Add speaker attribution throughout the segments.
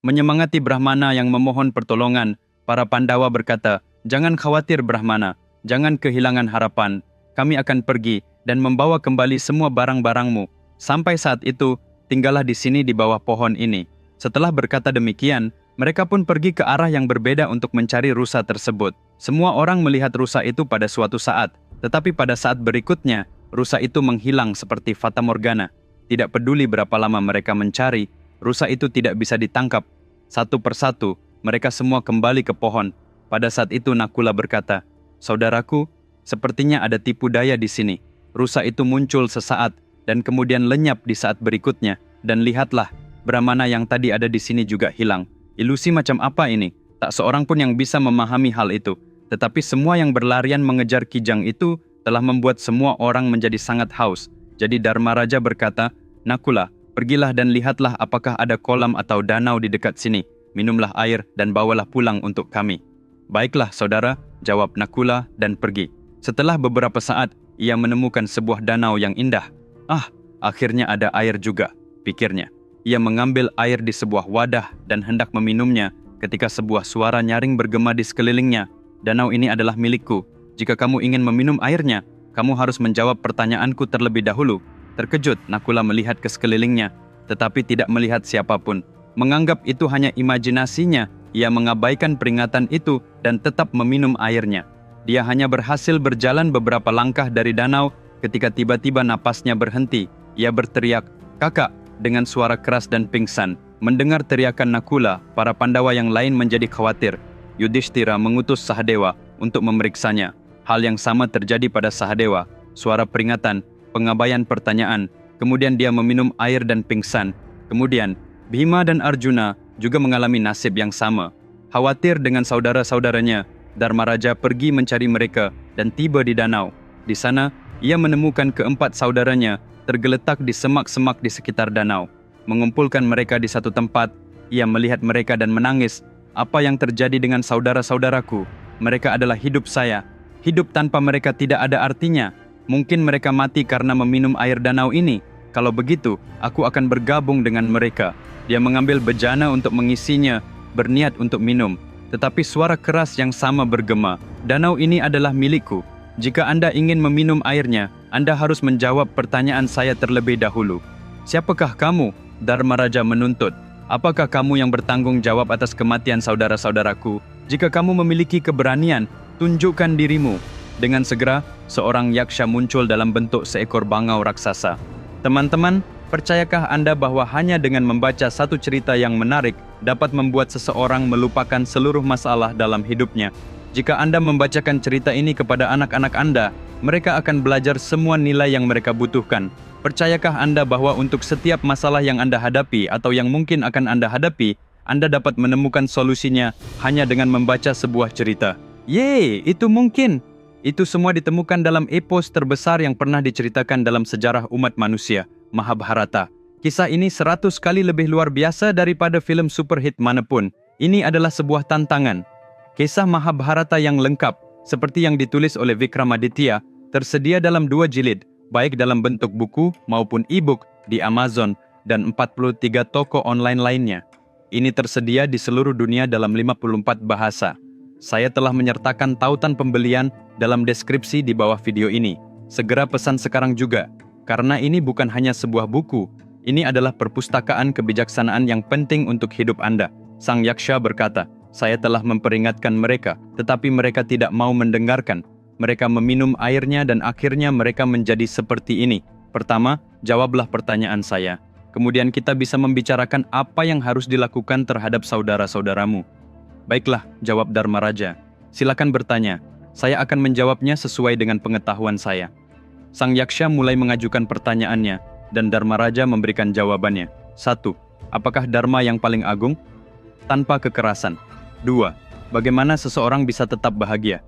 Speaker 1: Menyemangati Brahmana yang memohon pertolongan, para Pandawa berkata, "Jangan khawatir Brahmana, jangan kehilangan harapan. Kami akan pergi dan membawa kembali semua barang-barangmu. Sampai saat itu, tinggallah di sini di bawah pohon ini." Setelah berkata demikian, mereka pun pergi ke arah yang berbeda untuk mencari rusa tersebut. Semua orang melihat rusa itu pada suatu saat, tetapi pada saat berikutnya, rusa itu menghilang seperti fata morgana. Tidak peduli berapa lama mereka mencari, rusa itu tidak bisa ditangkap. Satu persatu, mereka semua kembali ke pohon. Pada saat itu Nakula berkata, "Saudaraku, sepertinya ada tipu daya di sini. Rusa itu muncul sesaat dan kemudian lenyap di saat berikutnya. Dan lihatlah, Brahmana yang tadi ada di sini juga hilang. Ilusi macam apa ini? Tak seorang pun yang bisa memahami hal itu. Tetapi semua yang berlarian mengejar kijang itu telah membuat semua orang menjadi sangat haus." Jadi Dharmaraja berkata, "Nakula, pergilah dan lihatlah apakah ada kolam atau danau di dekat sini. Minumlah air dan bawalah pulang untuk kami." "Baiklah saudara," jawab Nakula dan pergi. Setelah beberapa saat, ia menemukan sebuah danau yang indah. "Ah, akhirnya ada air juga," pikirnya. Ia mengambil air di sebuah wadah dan hendak meminumnya ketika sebuah suara nyaring bergema di sekelilingnya. "Danau ini adalah milikku. Jika kamu ingin meminum airnya, kamu harus menjawab pertanyaanku terlebih dahulu." Terkejut, Nakula melihat ke sekelilingnya, tetapi tidak melihat siapapun. Menganggap itu hanya imajinasinya, ia mengabaikan peringatan itu dan tetap meminum airnya. Dia hanya berhasil berjalan beberapa langkah dari danau ketika tiba-tiba napasnya berhenti. Ia berteriak, "Kakak!" dengan suara keras dan pingsan. Mendengar teriakan Nakula, para Pandawa yang lain menjadi khawatir. Yudhishthira mengutus Sahadewa untuk memeriksanya. Hal yang sama terjadi pada Sahadewa. Suara peringatan, pengabaian pertanyaan, kemudian dia meminum air dan pingsan. Kemudian, Bhima dan Arjuna juga mengalami nasib yang sama. Khawatir dengan saudara-saudaranya, Dharmaraja pergi mencari mereka dan tiba di danau. Di sana, ia menemukan keempat saudaranya tergeletak di semak-semak di sekitar danau. Mengumpulkan mereka di satu tempat, ia melihat mereka dan menangis. "Apa yang terjadi dengan saudara-saudaraku? Mereka adalah hidup saya. Hidup tanpa mereka tidak ada artinya. Mungkin mereka mati karena meminum air danau ini. Kalau begitu, aku akan bergabung dengan mereka." Dia mengambil bejana untuk mengisinya, berniat untuk minum. Tetapi suara keras yang sama bergema, "Danau ini adalah milikku. Jika Anda ingin meminum airnya, Anda harus menjawab pertanyaan saya terlebih dahulu." "Siapakah kamu?" Dharmaraja menuntut. "Apakah kamu yang bertanggung jawab atas kematian saudara-saudaraku? Jika kamu memiliki keberanian, tunjukkan dirimu." Dengan segera, seorang yaksha muncul dalam bentuk seekor bangau raksasa. Teman-teman, percayakah Anda bahwa hanya dengan membaca satu cerita yang menarik dapat membuat seseorang melupakan seluruh masalah dalam hidupnya? Jika Anda membacakan cerita ini kepada anak-anak Anda, mereka akan belajar semua nilai yang mereka butuhkan. Percayakah Anda bahwa untuk setiap masalah yang Anda hadapi atau yang mungkin akan Anda hadapi, Anda dapat menemukan solusinya hanya dengan membaca sebuah cerita? Yeay, itu mungkin! Itu semua ditemukan dalam epos terbesar yang pernah diceritakan dalam sejarah umat manusia, Mahabharata. Kisah ini 100 kali lebih luar biasa daripada filem superhit manapun. Ini adalah sebuah tantangan. Kisah Mahabharata yang lengkap, seperti yang ditulis oleh Vikramaditya, tersedia dalam 2 jilid, baik dalam bentuk buku maupun e-book di Amazon dan 43 toko online lainnya. Ini tersedia di seluruh dunia dalam 54 bahasa. Saya telah menyertakan tautan pembelian dalam deskripsi di bawah video ini. Segera pesan sekarang juga, karena ini bukan hanya sebuah buku, ini adalah perpustakaan kebijaksanaan yang penting untuk hidup Anda. Sang Yaksha berkata, "Saya telah memperingatkan mereka, tetapi mereka tidak mau mendengarkan. Mereka meminum airnya dan akhirnya mereka menjadi seperti ini. Pertama, jawablah pertanyaan saya. Kemudian kita bisa membicarakan apa yang harus dilakukan terhadap saudara-saudaramu." "Baiklah," jawab Dharmaraja. "Silakan bertanya. Saya akan menjawabnya sesuai dengan pengetahuan saya." Sang Yaksha mulai mengajukan pertanyaannya, dan Dharmaraja memberikan jawabannya. 1. Apakah Dharma yang paling agung? Tanpa kekerasan. 2. Bagaimana seseorang bisa tetap bahagia?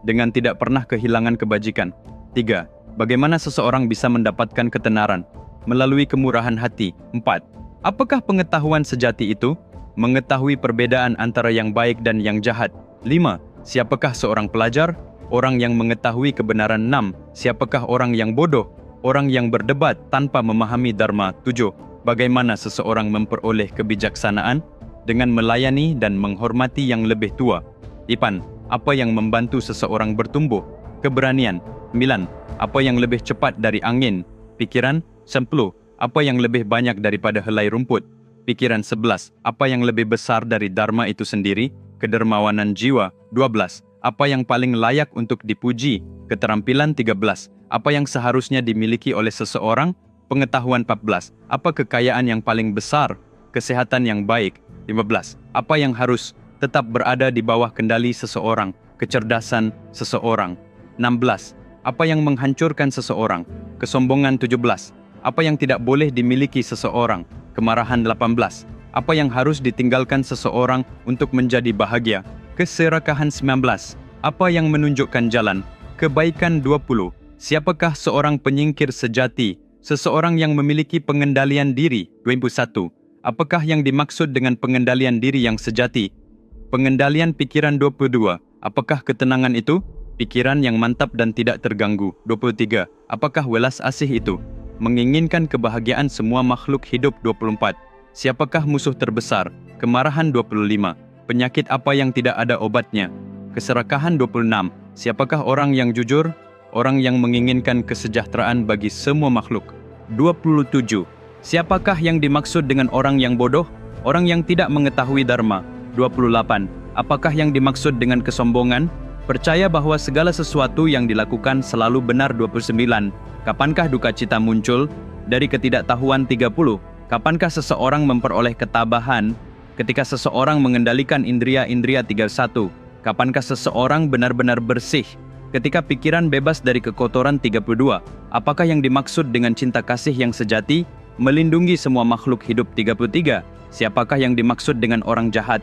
Speaker 1: Dengan tidak pernah kehilangan kebajikan. 3. Bagaimana seseorang bisa mendapatkan ketenaran? Melalui kemurahan hati. 4. Apakah pengetahuan sejati itu? Mengetahui perbedaan antara yang baik dan yang jahat. 5. Siapakah seorang pelajar? Orang yang mengetahui kebenaran. 6. Siapakah orang yang bodoh? Orang yang berdebat tanpa memahami dharma. 7. Bagaimana seseorang memperoleh kebijaksanaan? dengan melayani dan menghormati yang lebih tua. 8. Apa yang membantu seseorang bertumbuh? Keberanian. 9. Apa yang lebih cepat dari angin? Pikiran. 10. Apa yang lebih banyak daripada helai rumput? Pikiran. 11. Apa yang lebih besar dari dharma itu sendiri? Kedermawanan jiwa. 12. Apa yang paling layak untuk dipuji? Keterampilan. 13. Apa yang seharusnya dimiliki oleh seseorang? Pengetahuan. 14. Apa kekayaan yang paling besar? Kesehatan yang baik. 15. Apa yang harus tetap berada di bawah kendali seseorang? Kecerdasan seseorang. 16. Apa yang menghancurkan seseorang? Kesombongan. 17. Apa yang tidak boleh dimiliki seseorang? Kemarahan. 18. Apa yang harus ditinggalkan seseorang untuk menjadi bahagia? Keserakahan. 19. Apa yang menunjukkan jalan? Kebaikan. 20. Siapakah seorang penyingkir sejati? Seseorang yang memiliki pengendalian diri. 21. Apakah yang dimaksud dengan pengendalian diri yang sejati? Pengendalian pikiran. 22. Apakah ketenangan itu? Pikiran yang mantap dan tidak terganggu. 23. Apakah welas asih itu? Menginginkan kebahagiaan semua makhluk hidup. 24. Siapakah musuh terbesar? Kemarahan. 25. Penyakit apa yang tidak ada obatnya? Keserakahan. 26. Siapakah orang yang jujur? Orang yang menginginkan kesejahteraan bagi semua makhluk. 27. Siapakah yang dimaksud dengan orang yang bodoh? Orang yang tidak mengetahui dharma. 28. Apakah yang dimaksud dengan kesombongan? Percaya bahwa segala sesuatu yang dilakukan selalu benar. 29. Kapankah duka cita muncul? Dari ketidaktahuan. 30. Kapankah seseorang memperoleh ketabahan? Ketika seseorang mengendalikan indria-indria. 31. Kapankah seseorang benar-benar bersih? Ketika pikiran bebas dari kekotoran. 32. Apakah yang dimaksud dengan cinta kasih yang sejati? Melindungi semua makhluk hidup. 33. Siapakah yang dimaksud dengan orang jahat?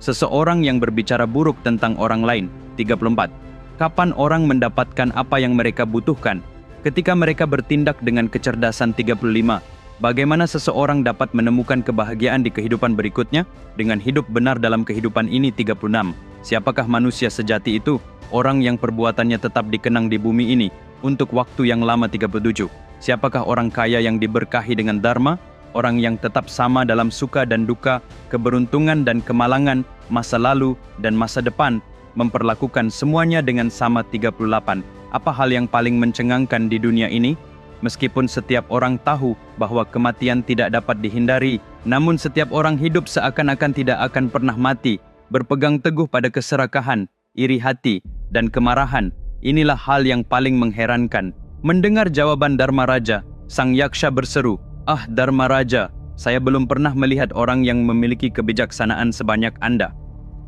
Speaker 1: Seseorang yang berbicara buruk tentang orang lain. 34. Kapan orang mendapatkan apa yang mereka butuhkan? Ketika mereka bertindak dengan kecerdasan. 35. Bagaimana seseorang dapat menemukan kebahagiaan di kehidupan berikutnya? Dengan hidup benar dalam kehidupan ini. 36. Siapakah manusia sejati itu? Orang yang perbuatannya tetap dikenang di bumi ini untuk waktu yang lama. 37. Siapakah orang kaya yang diberkahi dengan dharma? Orang yang tetap sama dalam suka dan duka, keberuntungan dan kemalangan, masa lalu dan masa depan, memperlakukan semuanya dengan sama. 38. Apa hal yang paling mencengangkan di dunia ini? Meskipun setiap orang tahu bahwa kematian tidak dapat dihindari, namun setiap orang hidup seakan-akan tidak akan pernah mati, berpegang teguh pada keserakahan, iri hati, dan kemarahan. Inilah hal yang paling mengherankan. Mendengar jawaban Dharma Raja, sang yaksha berseru, "Ah Dharma Raja, saya belum pernah melihat orang yang memiliki kebijaksanaan sebanyak Anda.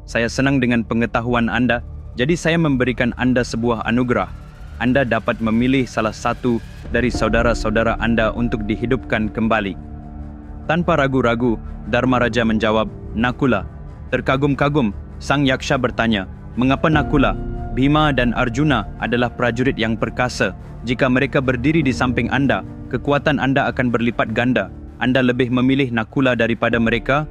Speaker 1: Saya senang dengan pengetahuan Anda, jadi saya memberikan Anda sebuah anugerah. Anda dapat memilih salah satu dari saudara-saudara Anda untuk dihidupkan kembali." Tanpa ragu-ragu, Dharma Raja menjawab, "Nakula." Terkagum-kagum, sang yaksha bertanya, "Mengapa Nakula? Bhima dan Arjuna adalah prajurit yang perkasa. Jika mereka berdiri di samping Anda, kekuatan Anda akan berlipat ganda. Anda lebih memilih Nakula daripada mereka?"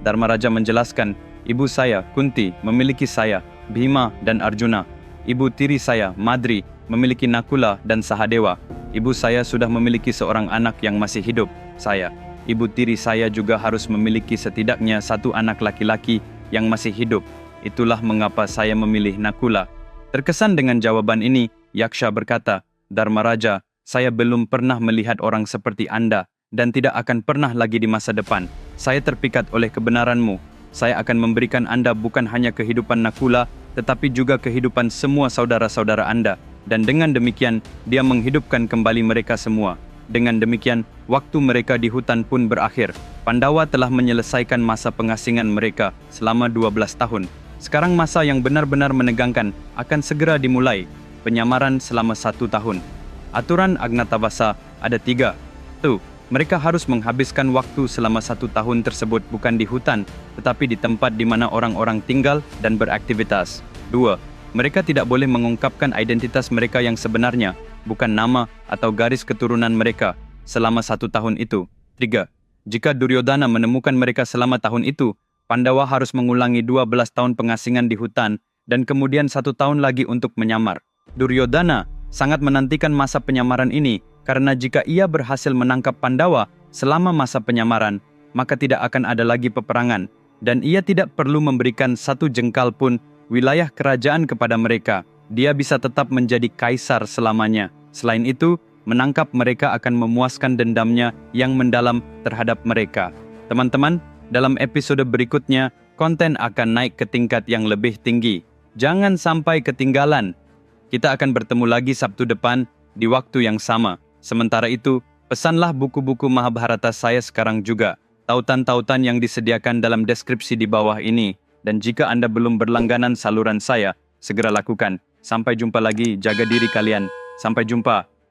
Speaker 1: Dharma Raja menjelaskan, "Ibu saya, Kunti, memiliki saya, Bhima dan Arjuna. Ibu tiri saya, Madri, memiliki Nakula dan Sahadewa. Ibu saya sudah memiliki seorang anak yang masih hidup, saya. Ibu tiri saya juga harus memiliki setidaknya satu anak laki-laki yang masih hidup. Itulah mengapa saya memilih Nakula." Terkesan dengan jawaban ini, yaksha berkata, "Dharma Raja, saya belum pernah melihat orang seperti Anda dan tidak akan pernah lagi di masa depan. Saya terpikat oleh kebenaranmu. Saya akan memberikan Anda bukan hanya kehidupan Nakula, tetapi juga kehidupan semua saudara-saudara Anda. Dan dengan demikian, dia menghidupkan kembali mereka semua. Dengan demikian, waktu mereka di hutan pun berakhir. Pandawa telah menyelesaikan masa pengasingan mereka selama 12 tahun. Sekarang masa yang benar-benar menegangkan akan segera dimulai. Penyamaran selama 1 tahun. Aturan Agnatavasa ada 3. 1. Mereka harus menghabiskan waktu selama 1 tahun tersebut bukan di hutan, tetapi di tempat di mana orang-orang tinggal dan beraktivitas. 2. Mereka tidak boleh mengungkapkan identitas mereka yang sebenarnya, bukan nama atau garis keturunan mereka, selama 1 tahun itu. 3. Jika Duryodhana menemukan mereka selama tahun itu, Pandawa harus mengulangi 12 tahun pengasingan di hutan dan kemudian 1 tahun lagi untuk menyamar. Duryodhana sangat menantikan masa penyamaran ini karena jika ia berhasil menangkap Pandawa selama masa penyamaran, maka tidak akan ada lagi peperangan dan ia tidak perlu memberikan satu jengkal pun wilayah kerajaan kepada mereka. Dia bisa tetap menjadi kaisar selamanya. Selain itu, menangkap mereka akan memuaskan dendamnya yang mendalam terhadap mereka. Teman-teman, dalam episode berikutnya, konten akan naik ke tingkat yang lebih tinggi. Jangan sampai ketinggalan. Kita akan bertemu lagi Sabtu depan di waktu yang sama. Sementara itu, pesanlah buku-buku Mahabharata saya sekarang juga. Tautan-tautan yang disediakan dalam deskripsi di bawah ini. Dan jika Anda belum berlangganan saluran saya, segera lakukan. Sampai jumpa lagi, jaga diri kalian. Sampai jumpa.